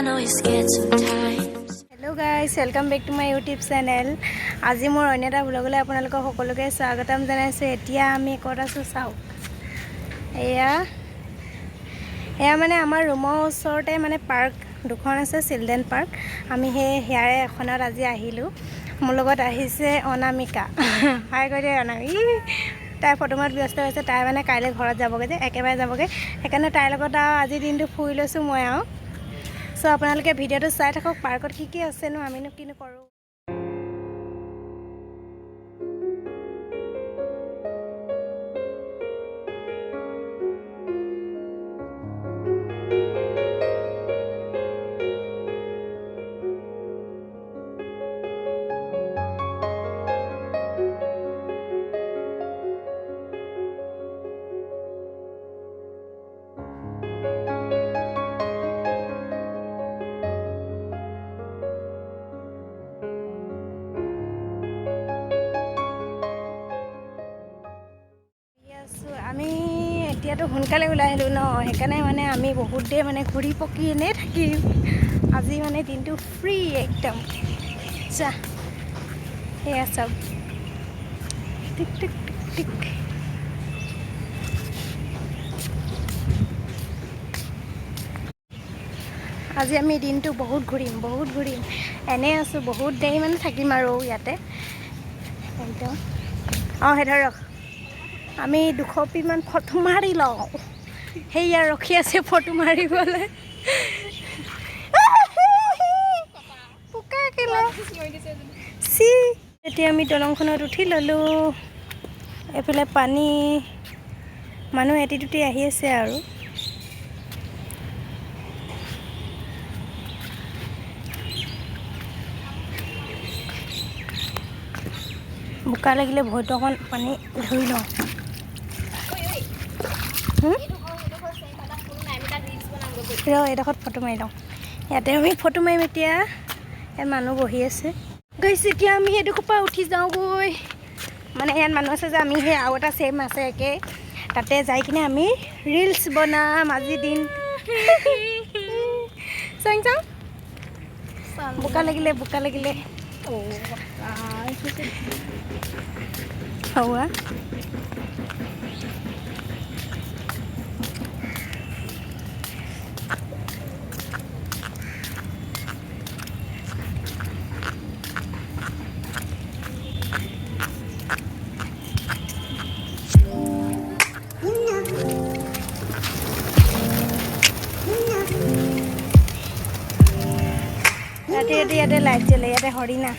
know you're scared sometimes. Hello guys, welcome back to my YouTube channel. আজি মোৰ অন্য এটা ব্লগলৈ আপোনালোকক সকলোকে স্বাগতম জনাইছো। এতিয়া আমি ক'ত আছো চাওক। এয়া মানে আমাৰ ৰুমৰ ওচৰতে মানে পাৰ্ক দুখন আছে, চিলড্ৰেন পাৰ্ক। আমি হেয়াৰে এখনত আজি আহিলো। মোৰ লগত আহিছে অনামিকা। হাই কৰি দে অনামি। তাই ফটো মাত ব্যস্ত হৈছে। তাই মানে কাইলৈ ঘৰত যাবগে যে একেবাৰে যাবগে। সেইকাৰণে তাইৰ লগত আজি দিনটো ফুৰি লৈছো মই আৰু। সো আপোনালোকে ভিডিঅ'টো চাই থাকক। পাৰ্কত কি আছেনো আমিনো কিনো কৰোঁ। আমি এতিয়াতো সোনকালে ওলাই আহিলো ন, সেইকাৰণে মানে আমি বহুত দেৰি মানে ঘূৰি পকি এনেই থাকিম। আজি মানে দিনটো ফ্ৰী একদম। যা সেয়া চব টিক টিক টিক টিক। আজি আমি দিনটো বহুত ঘূৰিম এনেই আছোঁ। বহুত দেৰি মানে থাকিম আৰু ইয়াতে একদম। অঁ সেই ধৰক আমি 200 মান ফটো মাৰি লওঁ। সেয়া ৰখি আছে ফটো মাৰিবলৈ। এতিয়া আমি দলংখনত উঠি ল'লোঁ। এইফালে পানী, মানুহ এটি দুটি আহি আছে আৰু। বোকা লাগিলে ভৰিটো অকণ পানী ধুই লওঁ। এইডোখৰত ফটো মাৰি লওঁ। ইয়াতে আমি ফটো মাৰিম এতিয়া। ইয়াত মানুহ বহি আছে গৈছে। এতিয়া আমি এইডোখৰ পৰা উঠি যাওঁগৈ। মানে ইয়াত মানুহ আছে যে, আমি সেই আৰু এটা ছেম আছে একে, তাতে যাই কিনে আমি ৰিলচ বনাম আজি দিন। চাং বোকা লাগিলে হওয়া ইয়াতে লাইট জ্বলে। ইয়াতে হৰিণা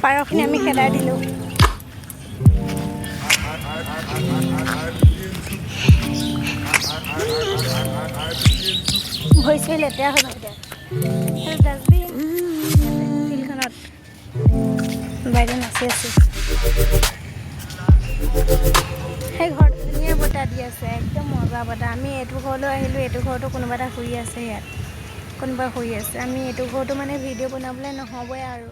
পাৰখিনি আমি খেদাই দিলোঁ। ভৰি চৰি লেতেৰা হৈ গ'ল। ডাষ্টবিন ফিল্ডখনত বাইদেউ নাচি আছে। সেই ঘৰটো ধুনীয়া বতাহ দি আছে, একদম মজা বতাহ। আমি এইটো ঘৰলৈ আহিলোঁ। এইটো ঘৰতো কোনোবা এটা শুই আছে। ইয়াত কোনোবা শুই আছে। আমি এইটো ঘৰতো মানে ভিডিঅ' বনাবলৈ নহ'বই আৰু।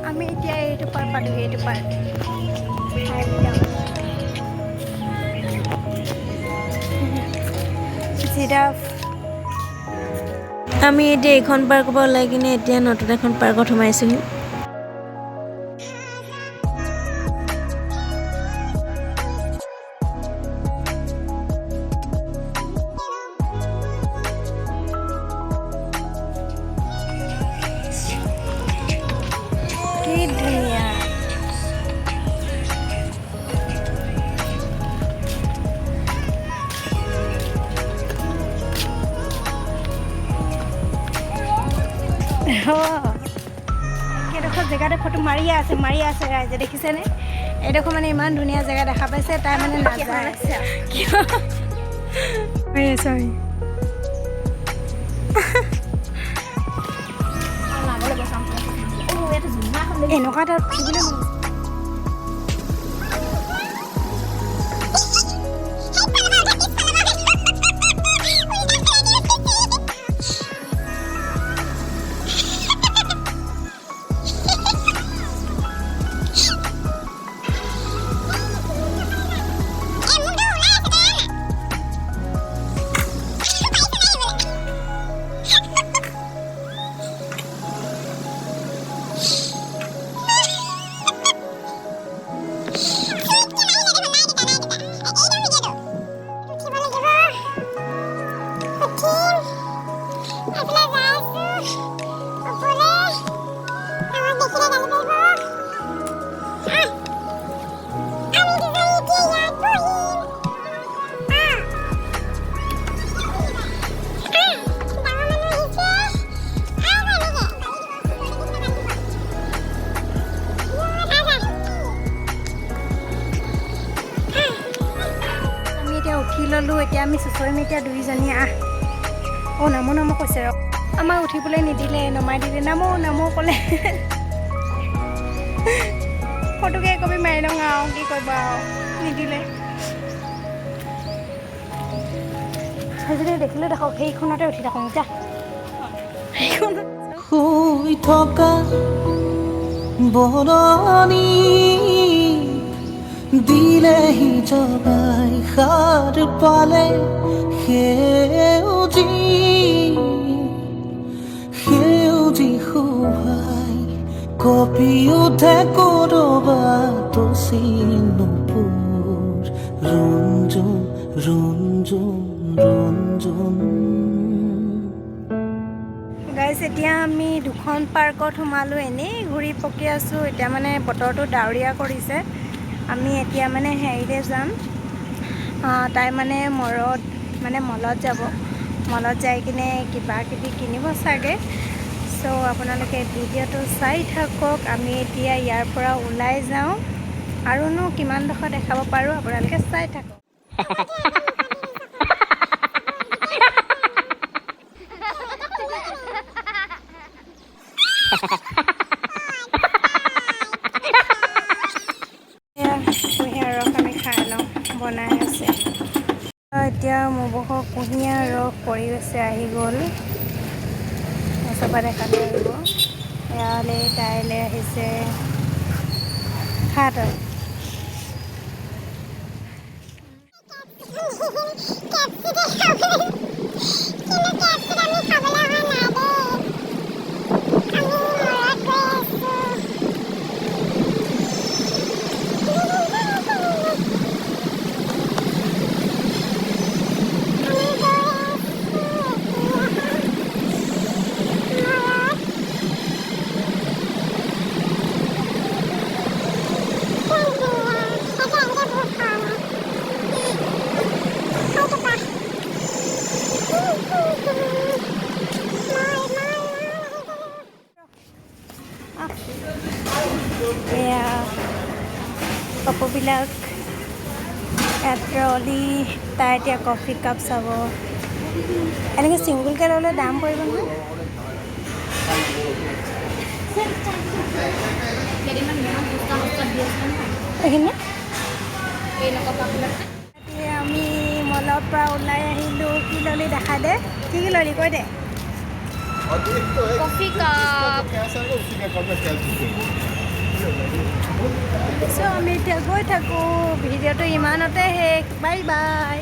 আমি এতিয়া এইটো পাৰ পালোহি। এইটো পাৰ জিৰাফ। আমি এতিয়া এইখন পাৰ্কৰ পৰা ওলাই কিনে এতিয়া নতুন এখন পাৰ্কত সোমাইছোহি। কি ধুনীয়া। এইডোখৰ জেগাতে ফটো মাৰিয়ে আছে ৰাইজে, দেখিছেনে? এইডোখৰ মানে ইমান ধুনীয়া জেগা দেখা পাইছে, তাই মানে নাযায়। চৰি এনেকুৱা এটা উঠিবলৈ মন এতিয়া আমি চুচৰিম এতিয়া দুইজনী নামো নামো কৈছে ৰ আমাক উঠিবলৈ নিদিলে নমাই দিলে নামো ক'লে ফটোকে কবি মাৰি লওঁ আৰু কি কৰিবা আৰু নিদিলে সেইজনী দেখিলে দেখক সেইখনতে উঠি থাকোঁ যা শুই থকা বৰণি দিলেহি জগাই সাৰ পালে সেউজী শোভাই কপি উঠে ক'ৰবাত চিনুপুৰ ৰঞ্জুন গাইজ এতিয়া আমি দুখন পাৰ্কত সোমালোঁ এনেই ঘূৰি পকি আছোঁ এতিয়া মানে বতৰটো ডাৱৰীয়া কৰিছে আমি এতিয়া মানে হেৰিলৈ যাম তাই মানে মলত যাব মলত যাই কিনে কিবা কিবি কিনিব চাগে চ' আপোনালোকে ভিডিঅ'টো চাই থাকক আমি এতিয়া ইয়াৰ পৰা ওলাই যাওঁ আৰুনো কিমানডোখৰ দেখাব পাৰোঁ আপোনালোকে চাই থাকক কুঁহিয়াৰ ৰস আমি খাই লওঁ বনাই আছে এতিয়া মবহক কুঁহিয়াৰ ৰস কৰি আছে আহি গ'ল চবৰে কালি আহিব এয়ালৈ তাইলৈ আহিছে খাত এয়া কাপোৰবিলাক ইয়াত ট্ৰলি তাই এতিয়া কফি কাপ চাব এনেকৈ ছিংগুলকৈ ল'লে দাম পৰিব নহয় এইখিনি এতিয়া আমি মলৰ পৰা ওলাই আহিলোঁ কি ল'লি দেখা দে কি ল'লি কৈ দে कॉफी कप চ' আমি এতিয়া গৈ থাকোঁ ভিডিঅ'টো ইমানতে শেষ বাই বাই